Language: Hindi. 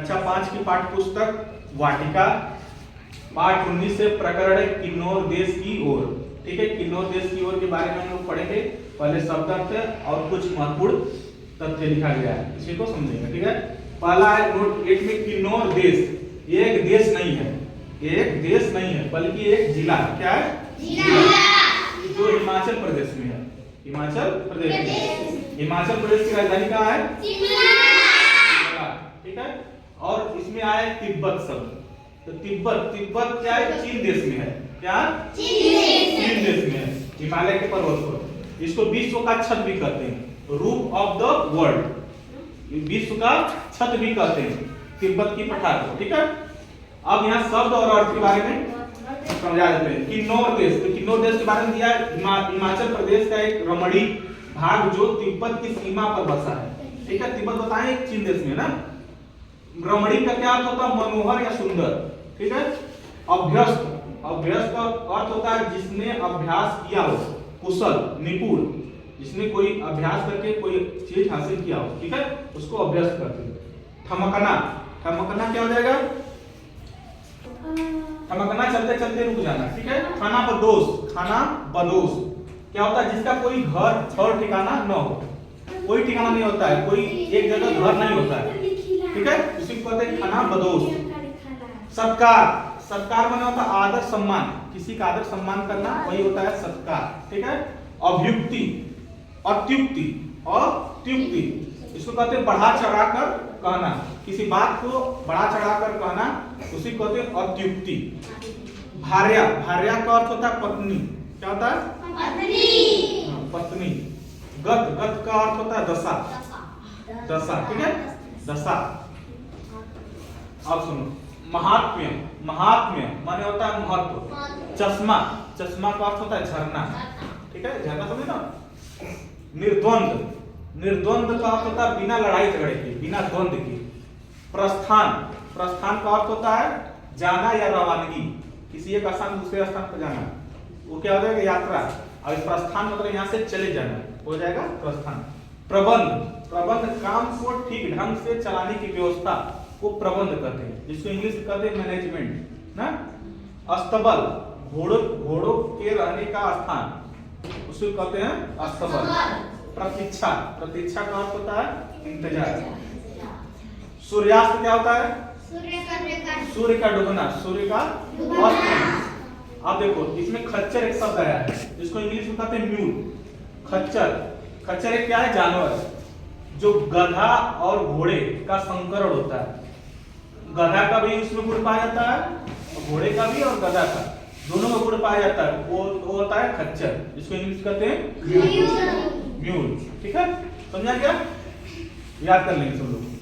कक्षा 5 की पाठ्य पुस्तक वाटिका, पाठ 19 से प्रकरण है किन्नौर देश की ओर। ठीक है, किन्नौर देश की ओर के बारे में हम लोग पढ़ेंगे। पहले शब्दार्थ और कुछ महत्वपूर्ण तथ्य लिखा गया है, इसी को समझेंगे। ठीक है, पहला है नोट 8 में किन्नौर देश, ये एक देश नहीं है, एक देश नहीं है बल्कि एक जिला है। क्या है? जिला, जो हिमाचल प्रदेश में है। हिमाचल प्रदेश में, हिमाचल प्रदेश की राजधानी कहाँ है? शिमला। ठीक है, और इसमें आया तिब्बत शब्द। तो तिब्बत, तिब्बत क्या है? चीन देश में है। क्या? चीन देश में है, हिमालय के पर्वत पर। इसको विश्व का छत भी कहते हैं, रूफ ऑफ द वर्ल्ड, विश्व का छत भी कहते हैं तिब्बत की पठार को। ठीक है, अब यहाँ शब्द और अर्थ के बारे में समझा देते हैं। किन्नौर देश, तो किन्नौर देश के बारे में दिया हिमाचल प्रदेश का एक रमणीक भाग जो तिब्बत की सीमा पर बसा है। ठीक है, तिब्बत बताएं चीन देश में ना। रमणीक का क्या अर्थ होता है? मनोहर या सुंदर। ठीक है, अभ्यस्त, अभ्यस्त का अर्थ होता है जिसने अभ्यास किया हो, कुशल, निपुण, जिसने कोई अभ्यास करके कोई चीज हासिल किया हो। ठीक है, उसको अभ्यस्त कहते हैं। ठमकना, ठमकना क्या हो जाएगा? ठमकना चलते चलते रुक जाना। ठीक है, खाना बदोश, खाना बदोश क्या होता है? जिसका कोई घर और ठिकाना न हो, कोई ठिकाना नहीं होता है, कोई एक जगह घर नहीं होता है। ठीक है, इसी को कहते हैं खाना बदोश। सत्कार, सत्कार माने होता है आदर सम्मान, किसी का आदर सम्मान करना, वही होता है सत्कार। ठीक है, अभ्युक्ति, अत्युक्ति, अत्युक्ति इसको कहते हैं बढ़ा चढ़ाकर कहना, किसी बात को बढ़ा चढ़ाकर कहना, उसी को कहते हैं अत्युक्ति। भार्या, भार्या का अर्थ होता है पत्नी। क्या होता है? पत्नी। पत्नी। गत, गत का अर्थ होता है दशा, दशा। ठीक है, दशा। अब सुनो, महात्म्य, महात्म्य माने होता है महत्व। चश्मा, चश्मा का अर्थ होता है झरना। ठीक है, झरना समझे ना। निर्द्वंद, निर्द्वंद का अर्थ होता है बिना लड़ाई झगड़े के, बिना द्वंद के। प्रस्थान, प्रस्थान का अर्थ होता है जाना या रवानगी, किसी एक स्थान से दूसरे स्थान पर जाना, वो क्या हो जाएगा? यात्रा। और इस प्रस्थान मतलब यहाँ से चले जाना, हो जाएगा प्रस्थान। प्रबंध, प्रबंध काम को ठीक ढंग से चलाने की व्यवस्था को प्रबंध कहते हैं, जिसको इंग्लिश में कहते हैं मैनेजमेंट ना। अस्तबल, घोड़ों, घोड़ों के रहने का स्थान, उसको कहते हैं अस्तबल। प्रतीक्षा, प्रतीक्षा का अर्थ होता है इंतजार। सूर्यास्त क्या होता है? सूर्य का डूबना, सूर्य का अस्त। अब देखो इसमें खच्चर एक शब्द आया है, जिसको इंग्लिश में कहते हैं म्यूल। खच्चर, खच्चर एक क्या है? जानवर, जो गधा और घोड़े का संकरण होता है। गधा का भी उसमें गुण पाया जाता है, घोड़े का भी और गधा का, दोनों का गुण पाया जाता है, वो होता है खच्चर, जिसको इंग्लिश कहते हैं म्यूल। ठीक है, समझा क्या? याद कर लेंगे सब लोग।